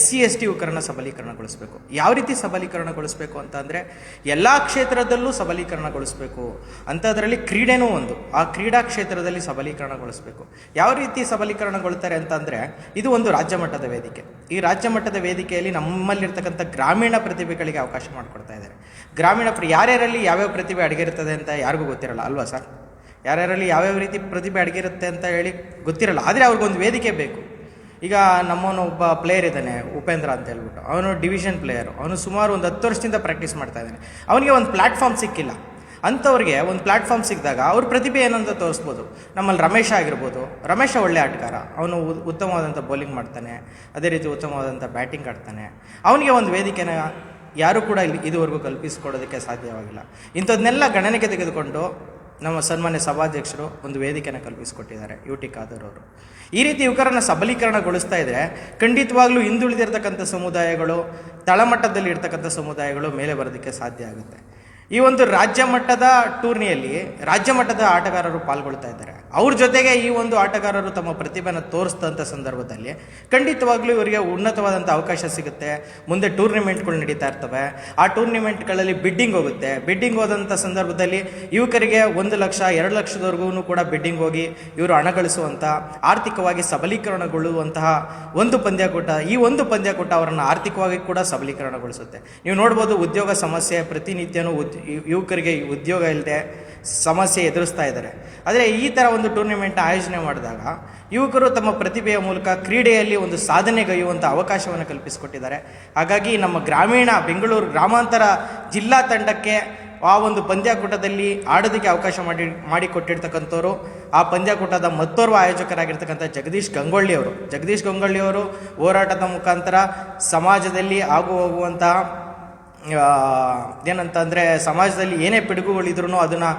SC ST ಯುವಕರನ್ನು ಸಬಲೀಕರಣಗೊಳಿಸಬೇಕು. ಯಾವ ರೀತಿ ಸಬಲೀಕರಣಗೊಳಿಸಬೇಕು ಅಂತ ಅಂದರೆ ಎಲ್ಲ ಕ್ಷೇತ್ರದಲ್ಲೂ ಸಬಲೀಕರಣಗೊಳಿಸಬೇಕು. ಅಂಥದ್ರಲ್ಲಿ ಕ್ರೀಡೆನೂ ಒಂದು. ಆ ಕ್ರೀಡಾ ಕ್ಷೇತ್ರದಲ್ಲಿ ಸಬಲೀಕರಣಗೊಳಿಸಬೇಕು. ಯಾವ ರೀತಿ ಸಬಲೀಕರಣಗೊಳ್ತಾರೆ ಅಂತಂದರೆ ಇದು ಒಂದು ರಾಜ್ಯ ಮಟ್ಟದ ವೇದಿಕೆ. ಈ ರಾಜ್ಯ ಮಟ್ಟದ ವೇದಿಕೆಯಲ್ಲಿ ನಮ್ಮಲ್ಲಿರ್ತಕ್ಕಂಥ ಗ್ರಾಮೀಣ ಪ್ರತಿಭೆಗಳಿಗೆ ಅವಕಾಶ ಮಾಡಿಕೊಡ್ತಾ ಇದ್ದಾರೆ. ಯಾರ್ಯಾರಲ್ಲಿ ಯಾವ್ಯಾವ ಪ್ರತಿಭೆ ಅಡಗಿರ್ತದೆ ಅಂತ ಯಾರಿಗೂ ಗೊತ್ತಿರಲ್ಲ ಅಲ್ವಾ ಸರ್? ಯಾರ್ಯಾರಲ್ಲಿ ಯಾವ್ಯಾವ ರೀತಿ ಪ್ರತಿಭೆ ಅಡಗಿರುತ್ತೆ ಅಂತ ಹೇಳಿ ಗೊತ್ತಿರಲ್ಲ. ಆದರೆ ಅವ್ರಿಗೊಂದು ವೇದಿಕೆ ಬೇಕು. ಈಗ ನಮ್ಮವನು ಒಬ್ಬ ಪ್ಲೇಯರ್ ಇದ್ದಾನೆ, ಉಪೇಂದ್ರ ಅಂತ ಹೇಳ್ಬಿಟ್ಟು. ಅವನು ಡಿವಿಷನ್ ಪ್ಲೇಯರು. ಅವನು ಸುಮಾರು ಒಂದು 10 ವರ್ಷದಿಂದ ಪ್ರಾಕ್ಟೀಸ್ ಮಾಡ್ತಾ ಇದ್ದಾನೆ. ಅವನಿಗೆ ಒಂದು ಪ್ಲ್ಯಾಟ್ಫಾರ್ಮ್ ಸಿಕ್ಕಿಲ್ಲ. ಅಂಥವ್ರಿಗೆ ಒಂದು ಪ್ಲ್ಯಾಟ್ಫಾರ್ಮ್ ಸಿಕ್ಕಿದಾಗ ಅವ್ರ ಪ್ರತಿಭೆ ಏನಂತ ತೋರಿಸ್ಬೋದು. ನಮ್ಮಲ್ಲಿ ರಮೇಶ ಆಗಿರ್ಬೋದು. ರಮೇಶ ಒಳ್ಳೆ ಆಟಗಾರ. ಅವನು ಉತ್ತಮವಾದಂಥ ಬೌಲಿಂಗ್ ಮಾಡ್ತಾನೆ, ಅದೇ ರೀತಿ ಉತ್ತಮವಾದಂಥ ಬ್ಯಾಟಿಂಗ್ ಆಡ್ತಾನೆ. ಅವನಿಗೆ ಒಂದು ವೇದಿಕೆನ ಯಾರೂ ಕೂಡ ಇದುವರೆಗೂ ಕಲ್ಪಿಸಿಕೊಡೋದಕ್ಕೆ ಸಾಧ್ಯವಾಗಿಲ್ಲ. ಇಂಥದ್ದನ್ನೆಲ್ಲ ಗಣನೆಗೆ ತೆಗೆದುಕೊಂಡು ನಮ್ಮ ಸನ್ಮಾನ್ಯ ಸಭಾಧ್ಯಕ್ಷರು ಒಂದು ವೇದಿಕೆಯನ್ನು ಕಲ್ಪಿಸಿಕೊಟ್ಟಿದ್ದಾರೆ, UT ಖಾದರ್ ಅವರು. ಈ ರೀತಿ ಯುವಕರನ್ನು ಸಬಲೀಕರಣಗೊಳಿಸ್ತಾ ಇದ್ದರೆ ಖಂಡಿತವಾಗ್ಲೂ ಹಿಂದುಳಿದಿರ್ತಕ್ಕಂಥ ಸಮುದಾಯಗಳು, ತಳಮಟ್ಟದಲ್ಲಿ ಇರ್ತಕ್ಕಂಥ ಸಮುದಾಯಗಳು ಮೇಲೆ ಬರೋದಕ್ಕೆ ಸಾಧ್ಯ ಆಗುತ್ತೆ. ಈ ಒಂದು ರಾಜ್ಯ ಮಟ್ಟದ ಟೂರ್ನಿಯಲ್ಲಿ ರಾಜ್ಯ ಮಟ್ಟದ ಆಟಗಾರರು ಪಾಲ್ಗೊಳ್ತಾ ಇದ್ದಾರೆ. ಅವ್ರ ಜೊತೆಗೆ ಈ ಒಂದು ಆಟಗಾರರು ತಮ್ಮ ಪ್ರತಿಭೆನ ತೋರಿಸಿದಂಥ ಸಂದರ್ಭದಲ್ಲಿ ಖಂಡಿತವಾಗ್ಲೂ ಇವರಿಗೆ ಉನ್ನತವಾದಂಥ ಅವಕಾಶ ಸಿಗುತ್ತೆ. ಮುಂದೆ ಟೂರ್ನಿಮೆಂಟ್ಗಳು ನಡೀತಾ ಇರ್ತವೆ. ಆ ಟೂರ್ನಿಮೆಂಟ್ಗಳಲ್ಲಿ ಬಿಡ್ಡಿಂಗ್ ಹೋಗುತ್ತೆ. ಬಿಡ್ಡಿಂಗ್ ಹೋದಂಥ ಸಂದರ್ಭದಲ್ಲಿ ಯುವಕರಿಗೆ 1 ಲಕ್ಷ 2 ಲಕ್ಷದವರೆಗೂ ಕೂಡ ಬಿಡ್ಡಿಂಗ್ ಹೋಗಿ ಇವರು ಹಣ ಗಳಿಸುವಂಥ, ಆರ್ಥಿಕವಾಗಿ ಸಬಲೀಕರಣಗೊಳ್ಳುವಂತಹ ಒಂದು ಪಂದ್ಯಕೂಟ. ಈ ಒಂದು ಪಂದ್ಯಕೂಟ ಅವರನ್ನು ಆರ್ಥಿಕವಾಗಿ ಕೂಡ ಸಬಲೀಕರಣಗೊಳಿಸುತ್ತೆ. ನೀವು ನೋಡ್ಬೋದು, ಉದ್ಯೋಗ ಸಮಸ್ಯೆ ಪ್ರತಿನಿತ್ಯನೂ ಯುವಕರಿಗೆ ಉದ್ಯೋಗ ಇಲ್ಲದೆ ಸಮಸ್ಯೆ ಎದುರಿಸ್ತಾ ಇದ್ದಾರೆ. ಆದರೆ ಈ ಥರ ಒಂದು ಟೂರ್ನಿಮೆಂಟ್ ಆಯೋಜನೆ ಮಾಡಿದಾಗ ಯುವಕರು ತಮ್ಮ ಪ್ರತಿಭೆಯ ಮೂಲಕ ಕ್ರೀಡೆಯಲ್ಲಿ ಒಂದು ಸಾಧನೆಗೈಯುವಂಥ ಅವಕಾಶವನ್ನು ಕಲ್ಪಿಸಿಕೊಟ್ಟಿದ್ದಾರೆ. ಹಾಗಾಗಿ ನಮ್ಮ ಬೆಂಗಳೂರು ಗ್ರಾಮಾಂತರ ಜಿಲ್ಲಾ ತಂಡಕ್ಕೆ ಆ ಒಂದು ಪಂದ್ಯಕೂಟದಲ್ಲಿ ಆಡೋದಕ್ಕೆ ಅವಕಾಶ ಮಾಡಿಕೊಟ್ಟಿರ್ತಕ್ಕಂಥವ್ರು ಆ ಪಂದ್ಯಕೂಟದ ಮತ್ತೋರ್ವ ಆಯೋಜಕರಾಗಿರ್ತಕ್ಕಂಥ ಜಗದೀಶ್ ಗಂಗೊಳ್ಳಿ ಅವರು ಹೋರಾಟದ ಮುಖಾಂತರ ಸಮಾಜದಲ್ಲಿ ಹೋಗುವಂತಹ ಏನಂತಂದರೆ ಸಮಾಜದಲ್ಲಿ ಏನೇ ಪಿಡುಗುಗಳಿದ್ರೂ ಅದನ್ನು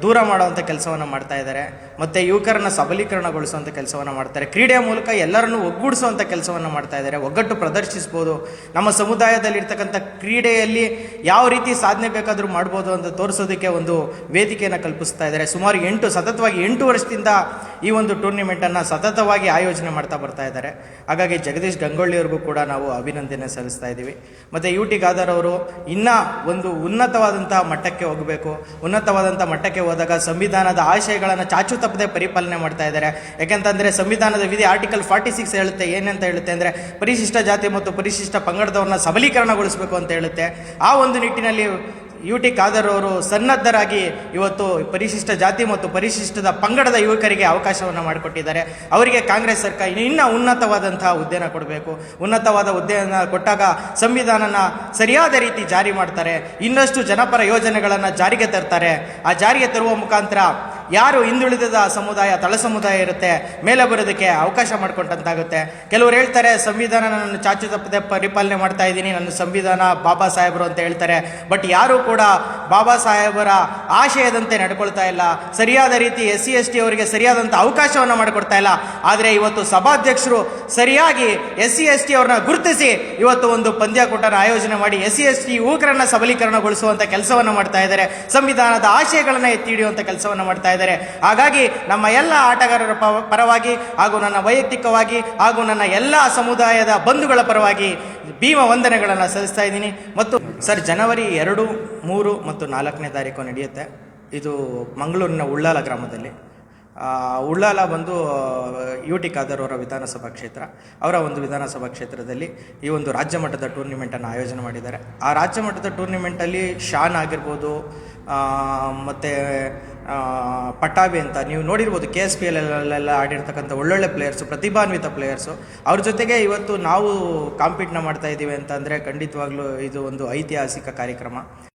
ದೂರ ಮಾಡುವಂಥ ಕೆಲಸವನ್ನು ಮಾಡ್ತಾ ಇದ್ದಾರೆ. ಮತ್ತು ಯುವಕರನ್ನು ಸಬಲೀಕರಣಗೊಳಿಸುವಂಥ ಕೆಲಸವನ್ನು ಮಾಡ್ತಾರೆ. ಕ್ರೀಡೆಯ ಮೂಲಕ ಎಲ್ಲರನ್ನೂ ಒಗ್ಗೂಡಿಸುವಂಥ ಕೆಲಸವನ್ನು ಮಾಡ್ತಾ ಇದ್ದಾರೆ. ಒಗ್ಗಟ್ಟು ಪ್ರದರ್ಶಿಸ್ಬೋದು. ನಮ್ಮ ಸಮುದಾಯದಲ್ಲಿರ್ತಕ್ಕಂಥ ಕ್ರೀಡೆಯಲ್ಲಿ ಯಾವ ರೀತಿ ಸಾಧನೆ ಬೇಕಾದರೂ ಮಾಡ್ಬೋದು ಅಂತ ತೋರಿಸೋದಕ್ಕೆ ಒಂದು ವೇದಿಕೆಯನ್ನು ಕಲ್ಪಿಸ್ತಾ ಇದ್ದಾರೆ. ಸುಮಾರು ಸತತವಾಗಿ 8 ವರ್ಷದಿಂದ ಈ ಒಂದು ಟೂರ್ನಿಮೆಂಟನ್ನು ಸತತವಾಗಿ ಆಯೋಜನೆ ಮಾಡ್ತಾ ಬರ್ತಾ ಇದ್ದಾರೆ. ಹಾಗಾಗಿ ಜಗದೀಶ್ ಗಂಗೊಳ್ಳಿಯವ್ರಿಗೂ ಕೂಡ ನಾವು ಅಭಿನಂದನೆ ಸಲ್ಲಿಸ್ತಾ ಇದ್ದೀವಿ. ಮತ್ತು UT ಖಾದರ್ ಅವರು ಇನ್ನೂ ಒಂದು ಉನ್ನತವಾದಂಥ ಮಟ್ಟಕ್ಕೆ ಹೋಗಬೇಕು. ಉನ್ನತವಾದಂಥ ಮಟ್ಟಕ್ಕೆ ಹೋದಾಗ ಸಂವಿಧಾನದ ಆಶಯಗಳನ್ನು ಚಾಚು ತಪ್ಪದೆ ಪರಿಪಾಲನೆ ಮಾಡ್ತಾ ಇದ್ದಾರೆ. ಯಾಕೆಂತಂದರೆ ಸಂವಿಧಾನದ ವಿಧಿ ಆರ್ಟಿಕಲ್ 46 ಹೇಳುತ್ತೆ. ಏನಂತ ಹೇಳುತ್ತೆ ಅಂದರೆ ಪರಿಶಿಷ್ಟ ಜಾತಿ ಮತ್ತು ಪರಿಶಿಷ್ಟ ಪಂಗಡದವ್ರನ್ನ ಸಬಲೀಕರಣಗೊಳಿಸಬೇಕು ಅಂತ ಹೇಳುತ್ತೆ. ಆ ಒಂದು ನಿಟ್ಟಿನಲ್ಲಿ UT ಖಾದರ್ ಅವರು ಸನ್ನದ್ಧರಾಗಿ ಇವತ್ತು ಪರಿಶಿಷ್ಟ ಜಾತಿ ಮತ್ತು ಪರಿಶಿಷ್ಟದ ಪಂಗಡದ ಯುವಕರಿಗೆ ಅವಕಾಶವನ್ನು ಮಾಡಿಕೊಟ್ಟಿದ್ದಾರೆ. ಅವರಿಗೆ ಕಾಂಗ್ರೆಸ್ ಸರ್ಕಾರ ಇನ್ನೂ ಉನ್ನತವಾದಂತಹ ಹುದ್ದೆನ ಕೊಡಬೇಕು. ಉನ್ನತವಾದ ಹುದ್ದೆಯನ್ನು ಕೊಟ್ಟಾಗ ಸಂವಿಧಾನನ ಸರಿಯಾದ ರೀತಿ ಜಾರಿ ಮಾಡ್ತಾರೆ. ಇನ್ನಷ್ಟು ಜನಪರ ಯೋಜನೆಗಳನ್ನು ಜಾರಿಗೆ ತರ್ತಾರೆ. ಆ ಜಾರಿಗೆ ತರುವ ಮುಖಾಂತರ ಯಾರು ಹಿಂದುಳಿದ ಸಮುದಾಯ, ತಳ ಸಮುದಾಯ ಇರುತ್ತೆ, ಮೇಲೆ ಬರೋದಕ್ಕೆ ಅವಕಾಶ ಮಾಡಿಕೊಟ್ಟಂತಾಗುತ್ತೆ. ಕೆಲವರು ಹೇಳ್ತಾರೆ ಸಂವಿಧಾನ ನಾನು ಚಾಚು ತಪ್ಪದೆ ಪರಿಪಾಲನೆ ಮಾಡ್ತಾ ಇದ್ದೀನಿ, ನನ್ನ ಸಂವಿಧಾನ ಬಾಬಾ ಸಾಹೇಬರು ಅಂತ ಹೇಳ್ತಾರೆ. ಬಟ್ ಯಾರು ಕೂಡ ಬಾಬಾ ಸಾಹೇಬರ ಆಶಯದಂತೆ ನಡ್ಕೊಳ್ತಾ ಇಲ್ಲ. ಸರಿಯಾದ ರೀತಿ SC ST ಅವರಿಗೆ ಸರಿಯಾದಂಥ ಅವಕಾಶವನ್ನು ಮಾಡಿಕೊಡ್ತಾ ಇಲ್ಲ. ಆದರೆ ಇವತ್ತು ಸಭಾಧ್ಯಕ್ಷರು ಸರಿಯಾಗಿ SC ST ಅವ್ರನ್ನ ಗುರುತಿಸಿ ಇವತ್ತು ಒಂದು ಪಂದ್ಯಕೂಟನ ಆಯೋಜನೆ ಮಾಡಿ SC ST ಯುವಕರನ್ನ ಸಬಲೀಕರಣಗೊಳಿಸುವಂಥ ಕೆಲಸವನ್ನು ಮಾಡ್ತಾ ಇದ್ದಾರೆ. ಸಂವಿಧಾನದ ಆಶಯಗಳನ್ನು ಎತ್ತಿ ಹಿಡಿಯುವಂಥ ಕೆಲಸವನ್ನು ಮಾಡ್ತಾ ಇದ್ದಾರೆ. ಹಾಗಾಗಿ ನಮ್ಮ ಎಲ್ಲ ಆಟಗಾರರ ಪರವಾಗಿ ಹಾಗೂ ನನ್ನ ವೈಯಕ್ತಿಕವಾಗಿ ಹಾಗೂ ನನ್ನ ಎಲ್ಲ ಸಮುದಾಯದ ಬಂಧುಗಳ ಪರವಾಗಿ ಭೀಮ ವಂದನೆಗಳನ್ನು ಸಲ್ಲಿಸ್ತಾ ಇದ್ದೀನಿ. ಮತ್ತು ಸರ್, ಜನವರಿ 2, 3 ಮತ್ತು 4ನೇ ತಾರೀಕು ನಡೆಯುತ್ತೆ. ಇದು ಮಂಗಳೂರಿನ ಉಳ್ಳಾಲ ಗ್ರಾಮದಲ್ಲಿ. ಉಳ್ಳಾಲ ಬಂದು UT ಖಾದರ್ ಅವರ ವಿಧಾನಸಭಾ ಕ್ಷೇತ್ರ. ಅವರ ಒಂದು ವಿಧಾನಸಭಾ ಕ್ಷೇತ್ರದಲ್ಲಿ ಈ ಒಂದು ರಾಜ್ಯ ಮಟ್ಟದ ಟೂರ್ನಿಮೆಂಟನ್ನು ಆಯೋಜನೆ ಮಾಡಿದ್ದಾರೆ. ಆ ರಾಜ್ಯ ಮಟ್ಟದ ಟೂರ್ನಿಮೆಂಟಲ್ಲಿ ಶಾನ್ ಆಗಿರ್ಬೋದು, ಮತ್ತು ಪಟಾಬಿ ಅಂತ ನೀವು ನೋಡಿರ್ಬೋದು, KSPL ಅಲ್ಲೆಲ್ಲ ಆಡಿರ್ತಕ್ಕಂಥ ಒಳ್ಳೊಳ್ಳೆ ಪ್ಲೇಯರ್ಸು, ಪ್ರತಿಭಾನ್ವಿತ ಪ್ಲೇಯರ್ಸು. ಅವ್ರ ಜೊತೆಗೆ ಇವತ್ತು ನಾವು ಕಾಂಪೀಟ್ನ ಮಾಡ್ತಾ ಇದ್ದೀವಿ ಅಂತಂದರೆ ಖಂಡಿತವಾಗ್ಲೂ ಇದು ಒಂದು ಐತಿಹಾಸಿಕ ಕಾರ್ಯಕ್ರಮ.